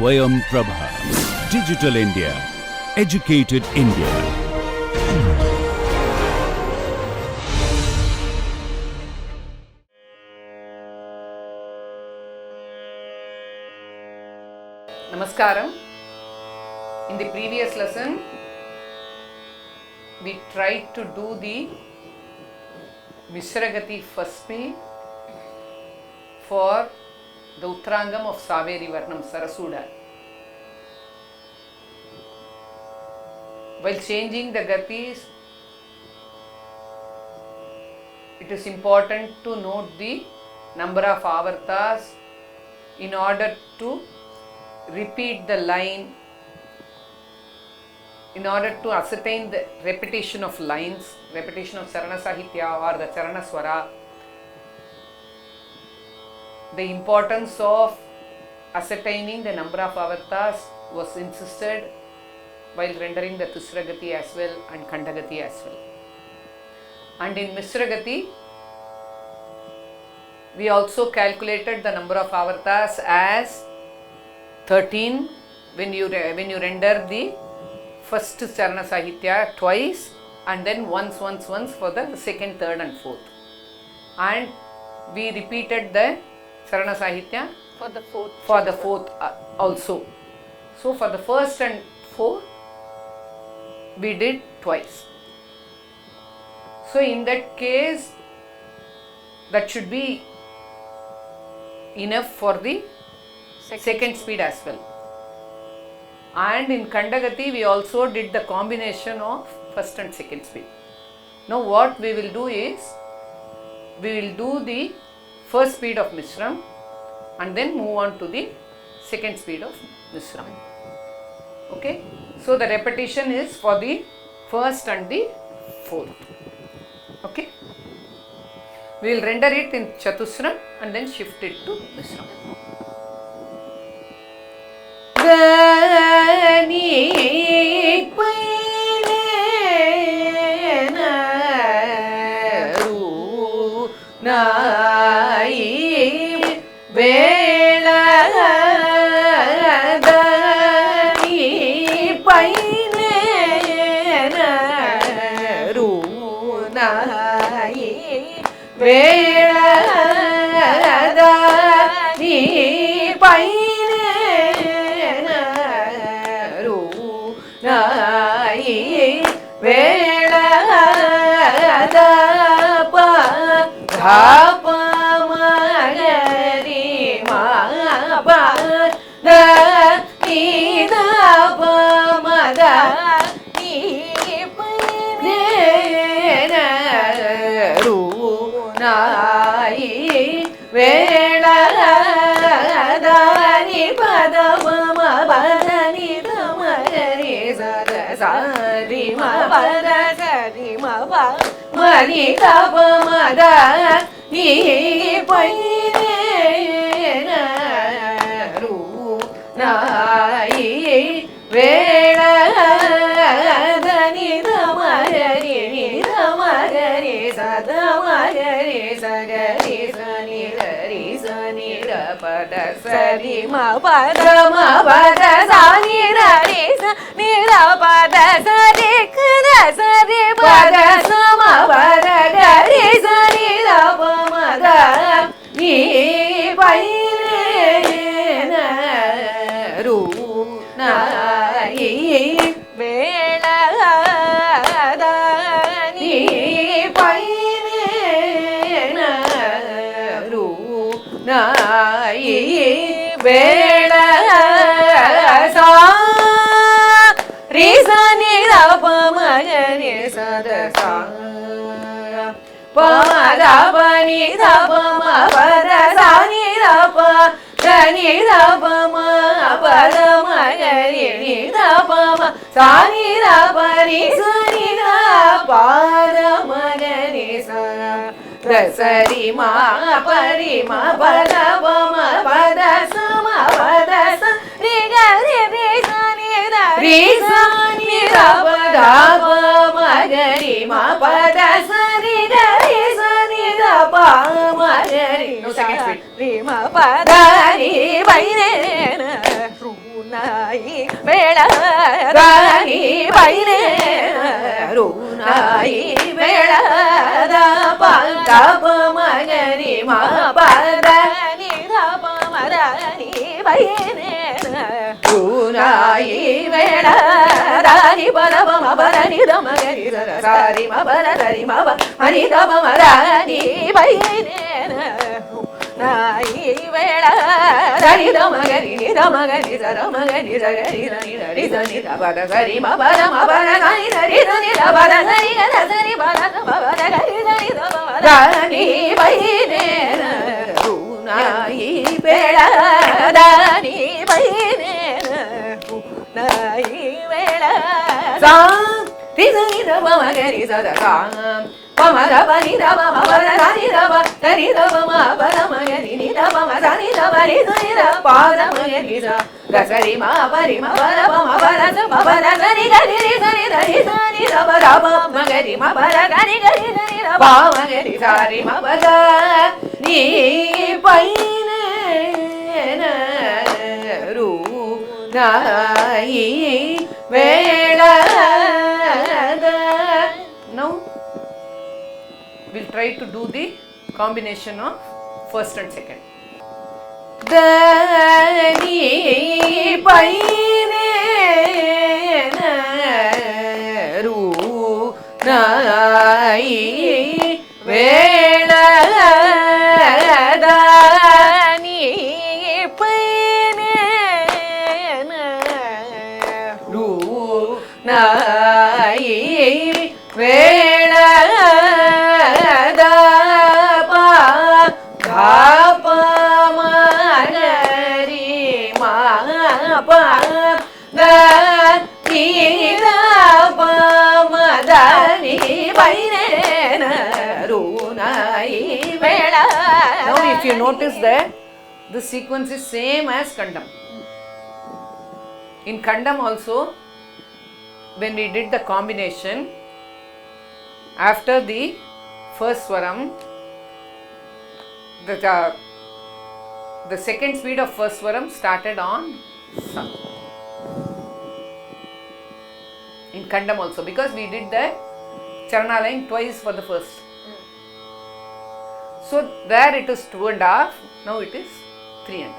Swayam Prabha. Digital India. Educated India. Namaskaram. In the previous lesson, we tried to do the Mishragati first speed for the Uttarangam of Saveri Varnam Sarasuda. While changing the gatis, it is important to note the number of avartas in order to repeat the line, in order to ascertain the repetition of lines, repetition of Charana Sahitya or the Charana Swara. The importance of ascertaining the number of avartas was insisted while rendering the Tisragati as well and Kandagati as well. And in Misragati, we also calculated the number of avartas as 13 when you render the first Charana Sahitya twice and then once for the second, third and fourth. And we repeated the Charana Sahitya for the fourth also. So for the first and fourth, we did twice. So in that case, that should be enough for the second speed as well. And in Kandagati, we also did the combination of first and second speed. Now what we will do is, we will do the first speed of Mishram and then move on to the second speed of Mishram. Okay? So the repetition is for the first and the fourth. Okay? We will render it in Chatusram and then shift it to Mishram. No second speed. வேள தானி பைனே ரூனாயி வேள தப மகரி மா பத நீ தப மதனி பைனே ரூனாயி வேள தானி பதப மபரணி தமகரி sorry மபர தரி மப ஹரி தப மதனி பைனே நாயி வேள தரி தமகரி தமகரி தமகரி தரி தரி தரி தரி பத சரி மபர மபர கரி தரி தரி பத சரி கரி பத மபர கரி தரி தப மதனி பைனே ரூனாயி வேள தானி பைனே நாயி வேள சா திசனி தப மகரி சதகா பமர பனி தப மபர தனி தப தரி தப மபர மகரி நி தப மதனி தப ரி தரி தப பாத மகரி ச கசரி மா பரி மபர மபர மபர சரி கரி ரி சரி தரி சரி தப தப மகரி மபர கரி கரி தரி தப மகரி சாரி மபத நீ பைனே ரூ நாயி வேள. Now we'll try to do the combination of first and second. Dani paine ru nai vela dani paine ru nai vela da pa pa Now if you notice that this sequence is same as Kandam. In Kandam also, when we did the combination, after the first swaram, the second speed of first swaram started on Sa. In Kandam also, because we did the Charana line twice for the first. So there it is 2.5, now it is 3.5.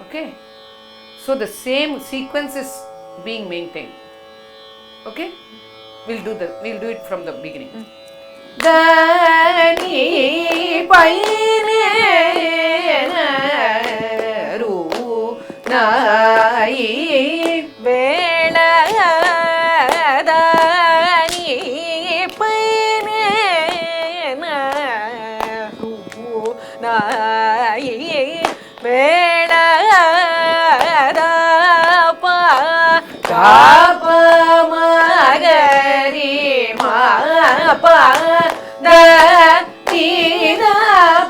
Okay? So the same sequence is being maintained. Okay? We'll do it from the beginning. Dani paine ru nai vela dani paine ru nai vela da pa pa magari ma pa da ni da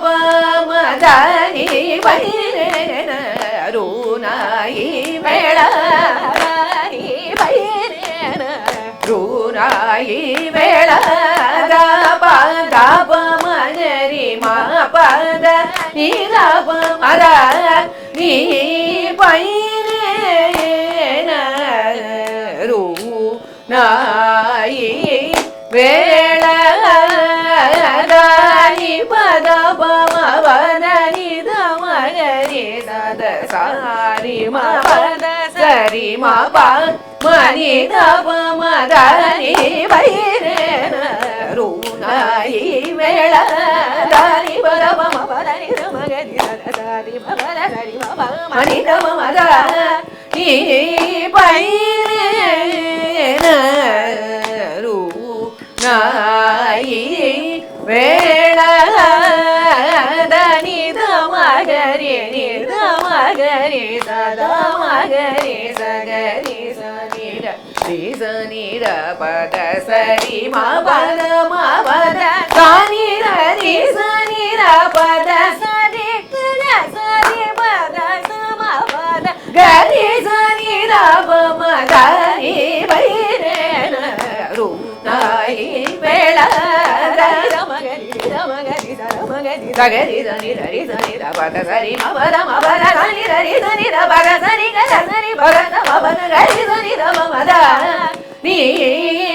pa ma da ni paine ru nai vela ni paine ru nai vela da pa magari ma pa da ni da pa ma da ni paine ru nai vela dani pada pama vanani damagari sada sari ma pada sari ma pa mani dapama dani vaire ru nai vela dani pada pama vanani damagari sada sari ma pada sari ma pa mani dapama dani vaire ru nai vela dani damagari ni damagari sada magari sagari sanira ri sanira pada sari ma pada sanira ri sanira pada sari kada sari pada sama pada gari sanira pama dani vaire ru nai vela damagari magari sagari sani dari sani da ba da sari ma ba da sani dari sani da ba da sani ga da sani ba da ma ba da gari sani da ma da ni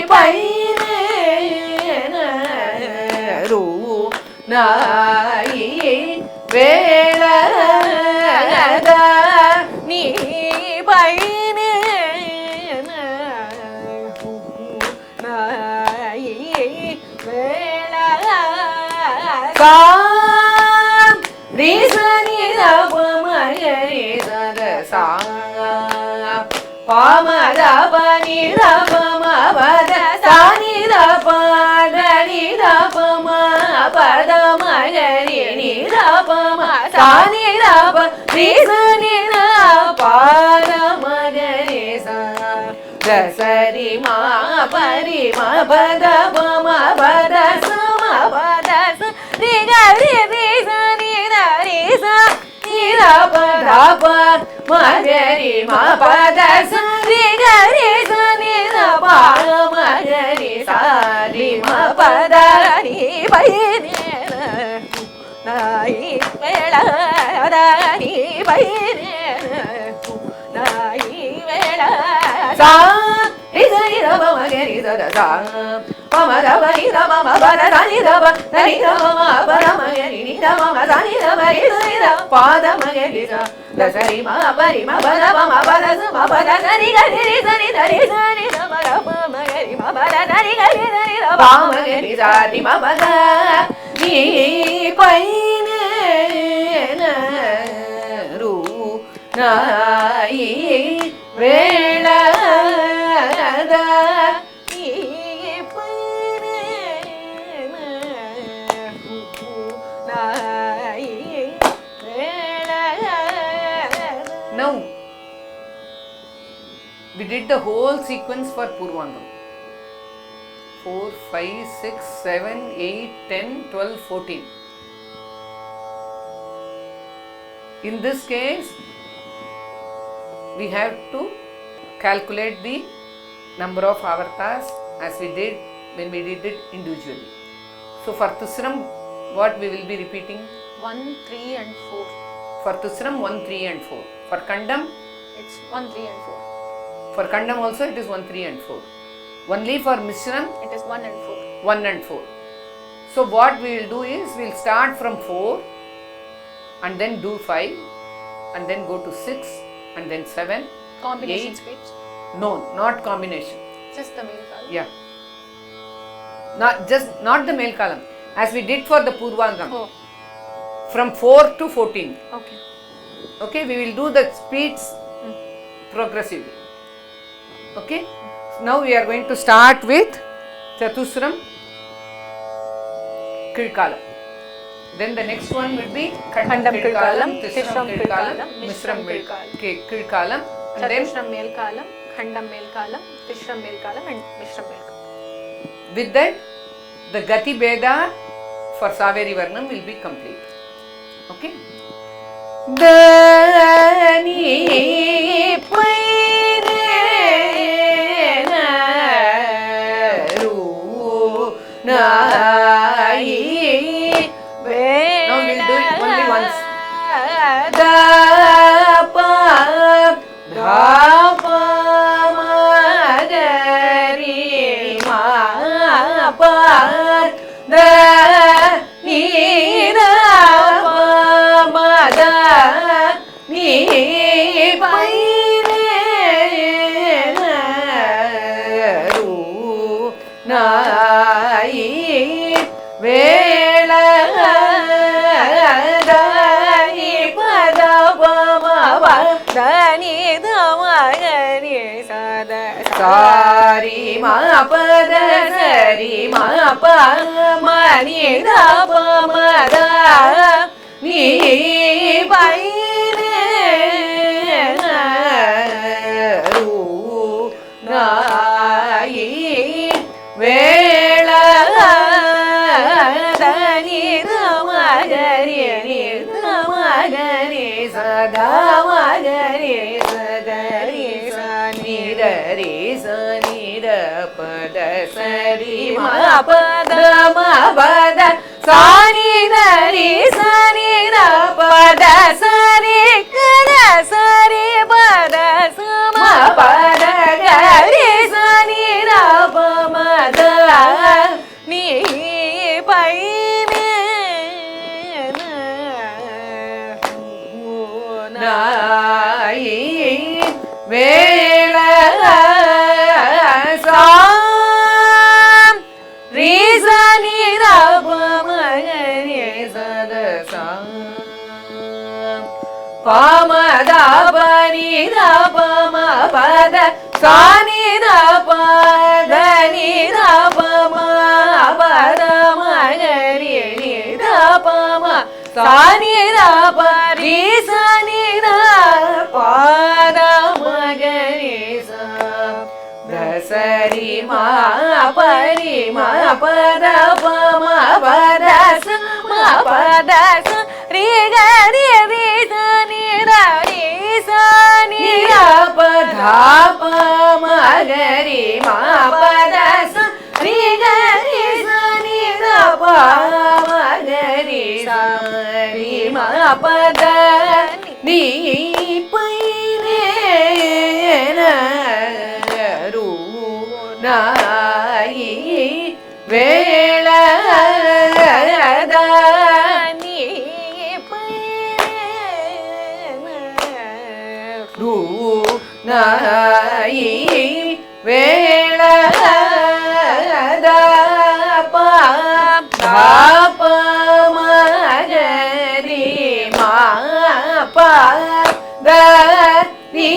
pai ne na ru na I vela da ni pai ne na ru na I vela ka ri sa ni da pa ma ri sa da sa pa ma da pa ni da pa ma pa da sa ni da pa da ni da pa ma pa da ma ga ri ni da pa ma sa ni da pa ri sa ni da pa da ma ga ri sa da sa ri ma pa ri ma pa da pa ma pa da sa ma pa da sa ri ga ri sa ni da ri sa ni da pa ma ga ri ma pa da sa ri ga ri sa ni da pa ma ga ri sa ri ma pa da ri pa ni na I vela da ni pa ni na I vela sa ri sa ni da pa ma ga ri sa da sa pa ma da pa ni da pa ma pa da sa ni da pa da ni da pa ma pa da ma ga ri ni da pa ma sa ni da pa ri sa ni da pa da ma ga ri sa da sa ri ma pa ri ma pa da pa ma pa da sa ma pa da sa ni ga ri sa ni da ri sa ni da pa da pa ma ga ri ma pa da sa ni ga ri sa ni da pa ma ga ri sa ri ma pa da ni pa ne na ru na I vela da ni pa ne na ru na I vela. Now, we did the whole sequence for Purvangam. 4, 5, 6, 7, 8, 10, 12, 14. In this case, we have to calculate the number of avartas as we did when we did it individually. So for Tusram, what we will be repeating? 1, 3 and 4. For Tusram, 1, 3 and 4. For Kandam, It's 1, 3 and 4. for Kandam also it is 1, 3 and 4. Only for Mishram, It is 1 and 4. 1 and 4. So what we will do is we will start from 4 and then do 5 and then go to 6 and then 7. Combination 8. speech. No, not combination. Just the male column. Yeah. Not the male column. As we did for the Purvangam. Oh, From 4 to 14. okay. Okay, we will do the speeds progressively. Okay. So now we are going to start with Chatusram Kirkalam. Then the next one will be Khandam Kirkalam, Tishram Kirkalam, Mishram Mishram Kirkalam. Kirkalam, and then Chatushram male column, Khandam male column, Tishram male column and Mishram male column. with that the Gati Beda for Saveri Varnam will be complete. Okay. Dani pai ne na ru na I Now we will do it only once. da pa da pa ma ga ri ma pa da ni da pa ma da ni pai ne na ru na I vela da ni pa da pa ma pa da ni da ma ga ri sa da sa ri ma pa da sa ri ma pa ma ni da pa ma da ni pai ne na ru na I vela da ni da ma ga ri ni da ma ga ri sa da ma ga ri sa ga ri sa ni da ri sa ni da pa da sa ri ma pa da ma pa da sa ni ri sa ni da pa da sa ri ga da sa ri pa da sa ma pa da ga ri sa ni da pa ma da ni pa ni na வேள சாம் ரீசனி ரபமகரி சதசாம் பாமதாபனி ரபம பத சானி ரபதனி ரபம பதமகரி ரபம சானி ரபரி சனி பாதமகரி தசரி மா பரி மா பத பம பத மா பத ரி கரி ரி சனி ரி சனி பதா பமகரி மா பத ரி கரி சனி பமகரி சரி மா பத நீ பைனே ரு நாயி வேள நீ பைனே ரு நாயி வேள மகரி மா பா த நீ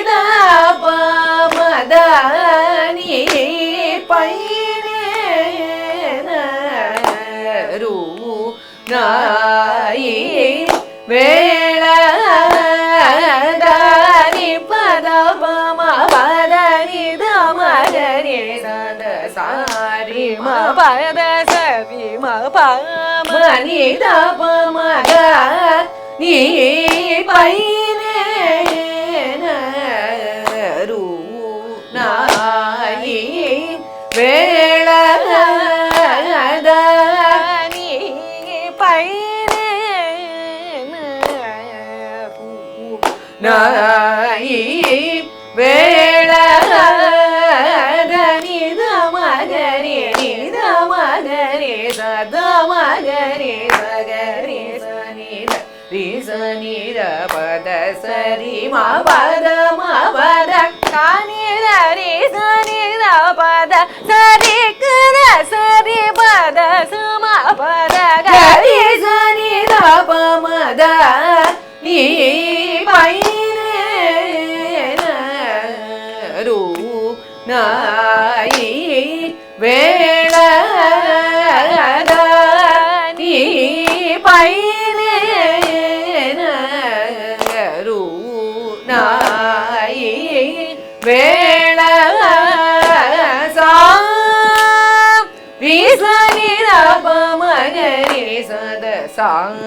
த ப ம த நீ பைனே ரு நாயி வேள தனி பத பம பத நி த மகரி சத சாரி ம பத சரி ம ப மணி த பம த நீ பைனே ரு நாயி வேள நீ பைனே நாயி வேள நீ த மகரி நீ த மகரி சத மகரி சகரி சனி ரி சனி ர பத சரி மா பத மா பத கானி ரி சனி ர பத சரி கர சரி பத சம பத கரி சனி ர ப ம த நீ பைனே ரு நாயி வேள நீ பைனே ரு நாயி வேள சாம் ரீசனி ரபமகரி சத சாம்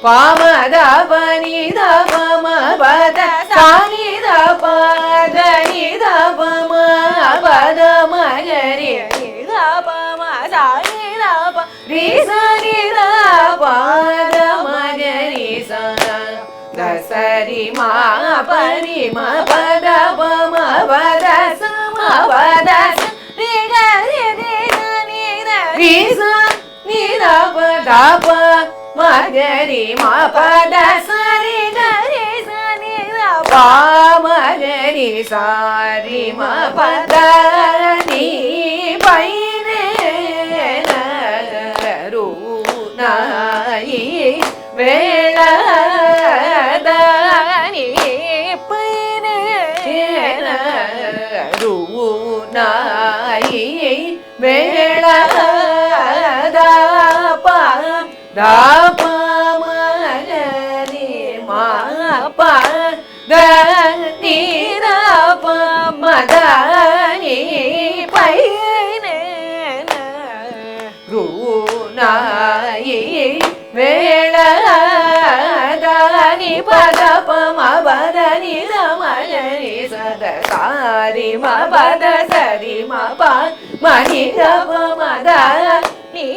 பாமத பனி த பம பத சானி த பத நி த பம பத மகரி த பம சானி த ப ரி சனி த பத மகரி ச தசரி மா பரி ம பத பம பத சம பத ரி கரி ரி சனி ரி சனி த பத ப மகரி மா பத சரி கரி சனி பா மகரி சாரி மா பத நீ பைனே ரு நாயி வேள நீ பைனே ரு நாயி வேள da pa ma ga ni ma pa da ni da pa ma da ni pai ne na ru na yi vela da ni pa da pa ma ba da ni da ma ga ni sa da sa ri ma pa da sa ri ma pa ma ni da pa ma da ni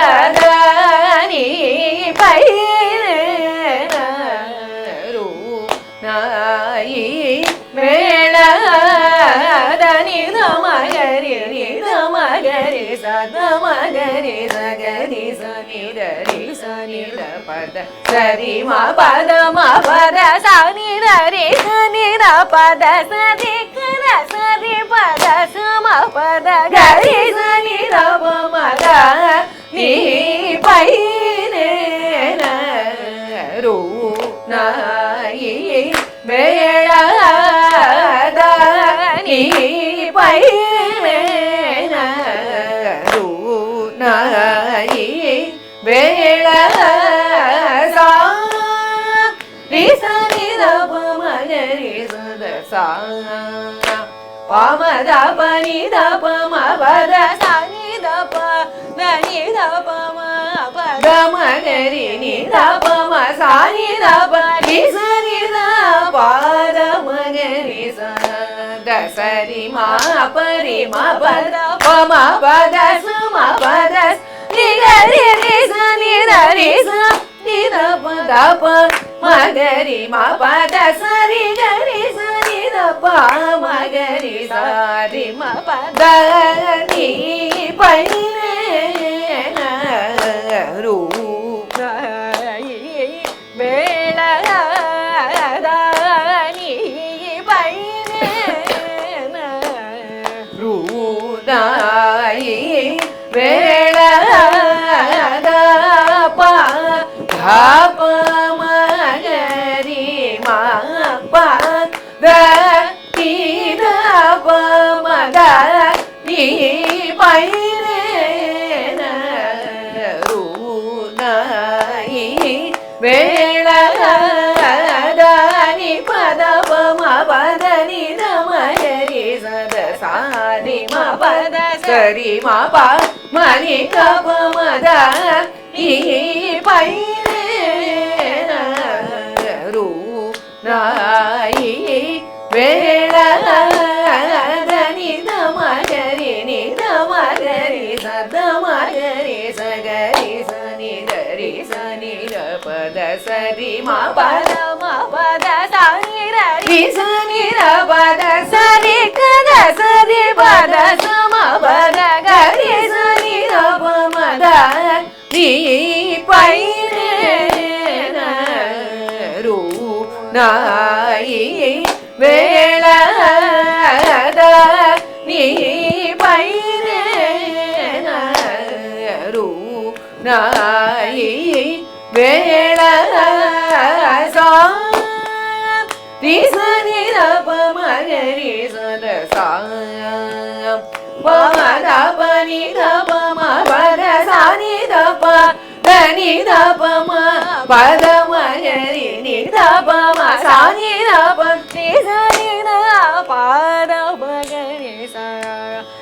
வேளதானி பைரு நாயி வேளதானி நமகரி நமகரி சதமகரி சகரி சனிதரி சனித பத சரி ம பத ம பத சனிதரி சனித பத சரி கர சரி பத சம பத கரி சனி ரப மத நீ பைரே ரூ நாயி வேளதானி பைரே ரூ நாயி வேளசா ரிசனி ரப மகரி சத சா பமத பனி தப மபத சனி தப நனி தப மபத மகரி நி தப ம சனி தப ரி சனி பத மகரி சத சரி ம பரி ம பத பம பத சம பத ரி கரி ரி சனி ரி ச ரி தப தப மகரி ம பத சரி கரி சனி தப மகரி சாரி ம பத நீ பைரே ரூ வேளதானி பைரே ரூ நாயி வேளத ப ப மகரி ம ப த நீ த ப மத நீ பைரே ரூ நாயி வேளதானி பத ப ம பத நி த மகரி சத சாரி ம பத சரி ம ப மணி க ப மத நீ பைரே ரூ நாயி வேளதானி த மகரி நி த மகரி சத மகரி சகரி சனி தரி சனி த பத சரி ம பத ம பத சனி ரி சனி ர பத சரி கத சரி பத சம பத கரி சனி ர ப மத நீ பைரே ரூ நாயி வேளதானி பைரே ரூ நாயி வேளசா ரிசனி ரப மகரி சத சா பமத பனி தப ம பத சனி தப தனி தப ம பத மகரி நி தப ம சனி தப ரி சனி த பத மகரி சா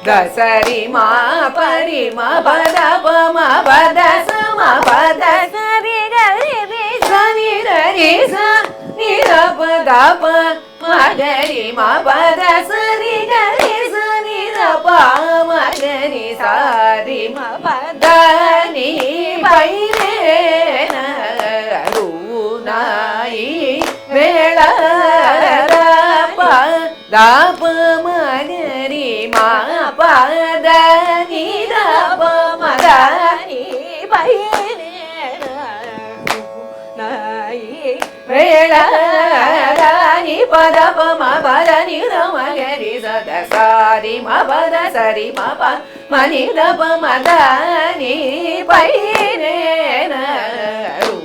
தசரி ம பரி ம பத ப ம பத சம பத சரி கரி ரி சனி ரி ச நி தப தப மகரி ம பத சரி கரி சனி தப மகரி சாரி ம பத நீ பைரே ரூ நாயி வேளத ப தப மகரி ம பத நீ தப மத நீ பைரே நாயி வேளதானி பத ப ம பத நி த மகரி சத சாரி ம பத சரி ம ப மணி த ப மத நீ பைரே ரூ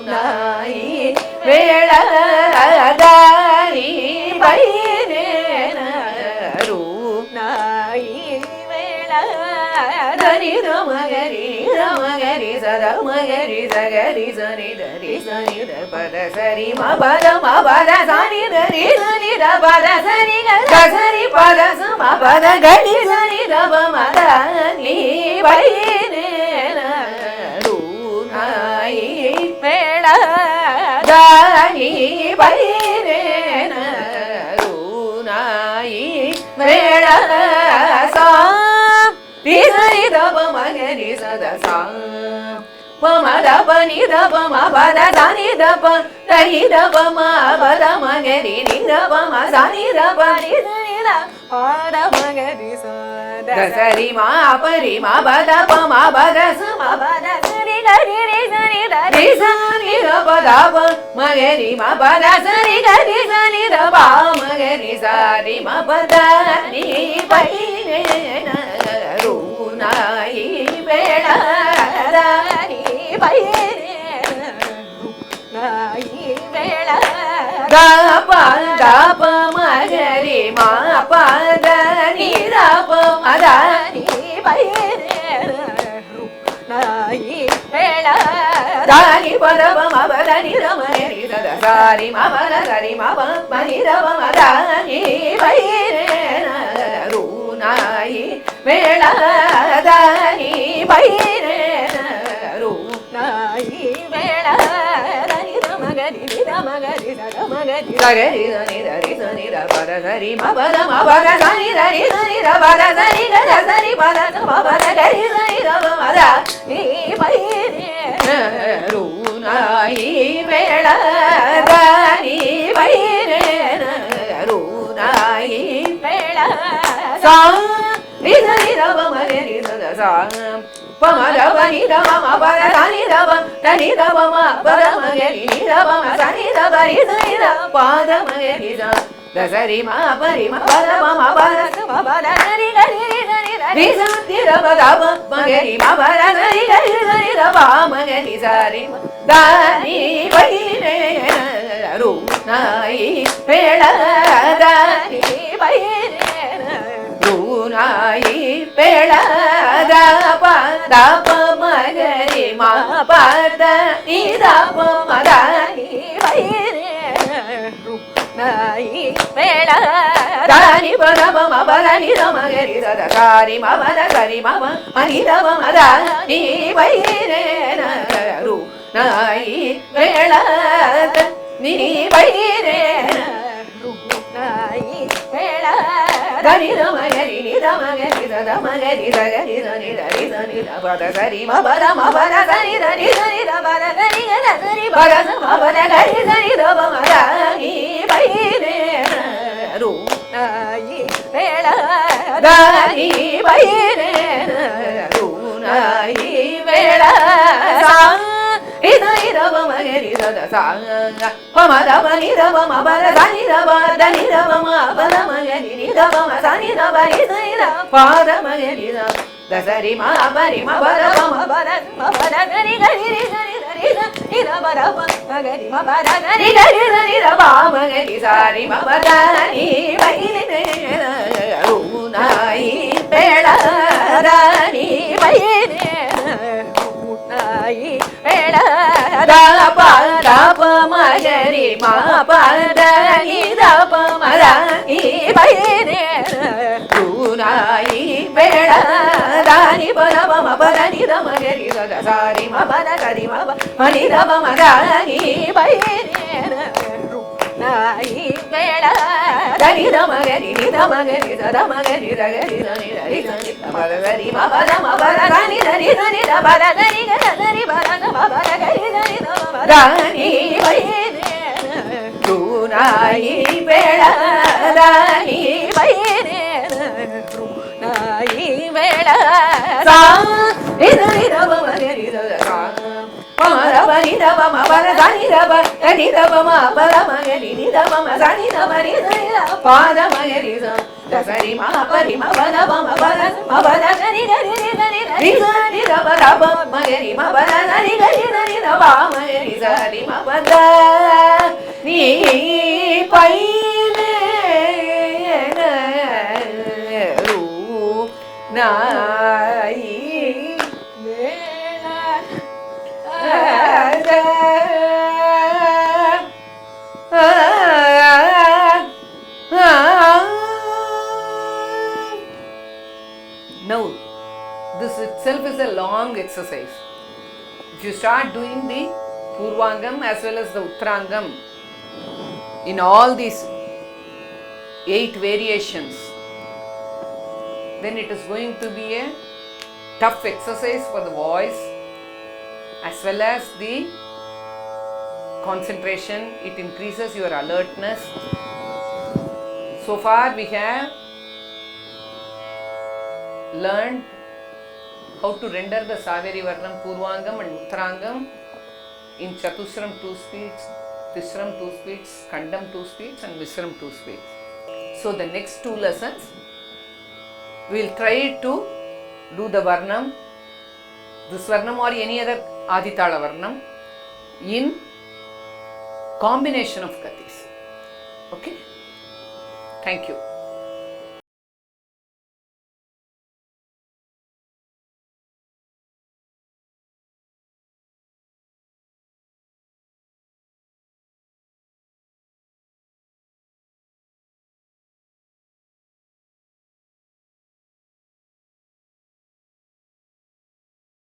நாயி வேளதானி பைரே ரூ நாயி வேளதானி த மகரி சத மகரி சகரி சனி தரி சனி த பத சரி ம பத சனி தரி சனி த பத சரி க சரி பத சம பத கரி சனி த ப மத நீ பைரே ரூ நாயி வேளதானி பைரே ரூ வேள சா ரி சரி தப மகரி சத சா பம தப நி தப ம பத சனி தப ரி தப ம பத மகரி நி தப ம சனி தப ரி சனி த பத மகரி சத சரி ம பரி ம பத பம பத ச ம பத சரி கரி ரி சனி த ரி சனி த பத ப மகரி ம பத சரி கரி சனி த ப மகரி சரி ம பத நீ பை ந ரு நாயி வேள நீ பை நாயி வேள த ப த ப மகரி ம பத நீ த ப மத நீ பை நாயி வேள தாரி பத ப ம பத நீ த மகரி த சாரி ம பத சரி ம ப ம நீ த ப மத நீ பை ரு நாயி வேள தாரி பை ரு நாயி வேள தரி த மகரி ரி த மகரி த மகரி சகரி சனி ரி சனி ர பத சரி ம பத ம பத சனி ரி சனி ர பத சரி க சரி பத ம பத கரி சனி ர மத நீ பை ரு நாயி வேள தாரி பை ரு நாயி வேள சா ரி சனி ர ப மகரி சத சா பம த ப நி த ம பத சனி த ப தனி த ப ம பத மகரி நி த ப ம சனி த ப ரி சனி த பாத மகரி த த சரி ம பரி ம பத ப ம பத ம பத சரி கரி ரி சனி ர ரி சனி த ப த ப மகரி ம பத சரி கரி சனி த ப மகரி சரி ம த நீ பை ரு நாயி வேள த நீ பை ரு நாயி வேள த ப த ப மகரி ம பத நீ த ப மத நீ பை ரு நாயி வேள தாரி பத ப ம பத நீ த மகரி சத சாரி ம பத சரி ம ப ம நீ த ப மத நீ பை ரு நாயி வேள நீ பை ரு நாயி வேள தரி த மகரி நி த மகரி சத மகரி சகரி சனி ர ரி சனி ர பத சரி ம பத ம பத சனி ர ரி சனி ர பத சரி க சரி பத ச ம பத கரி சனி ர ப மத நீ பை ரு நாயி வேள தாரி பை ரு நாயி வேள சா ரி சனி ர ப மகரி சத சா ப ம த ப நி த ப ம பத சனி ர ப த நி த ப ம பத மகரி நி த ப ம சனி ர ப ரி சனி ர பாத மகரி த த சரி ம பரி ம பத ப ம பத ம பத சரி கரி ரி சனி ர ரி சனி ர பத ப மகரி ம பத சரி கரி சனி ர ப மகரி சாரி ம பத நீ பை ரு நாயி வேள தாரி பை ரு நாயி வேள த ப த ப மகரி ம பத நீ த ப மத நீ பை ரு நாயி வேள தாரி பத ப ம பத நீ த மகரி சத சாரி ம பத சரி ம ப ம நீ த ப மத நீ பை ரு நாயி வேள தரி த மகரி நி த மகரி சத மகரி சகரி சனி ர ரி சனி த பத சரி ம பத ம பத சனி ர ரி சனி த பத சரி க சரி பத ச ம பத கரி சனி த ப மத நீ பை ரு நாயி வேள நீ பை ரு நாயி வேள சா ரி சனி ர ப மகரி சத சா ப ம த ப நி த ப ம பத சனி ர ப த நி த ப ம பத மகரி நி த ப ம சனி த ப ரி சனி ர பாத மகரி ச த சரி ம பரி ம பத ப ம பத ம பத சரி கரி ரி சனி ர ரி சனி ர ப த ப மகரி ம பத சரி கரி சனி ர ப மகரி சரி ம பத நீ பை ரு நாயி வேள Now, this itself is a long exercise. If you start doing the Purvangam as well as the Uttarangam in all these 8 variations, then it is going to be a tough exercise for the voice as well as the concentration. It increases your alertness. So far we have learned how to render the Saveri Varnam, Purvangam and Uttarangam in Chatusram 2 speeds, Tisram 2 speeds, Kandam 2 speeds and Misram 2 speeds. So the next 2 lessons we will try to do the Varnam, this Varnam or any other Aditala Varnam in combination of Gatis. Okay? Thank you.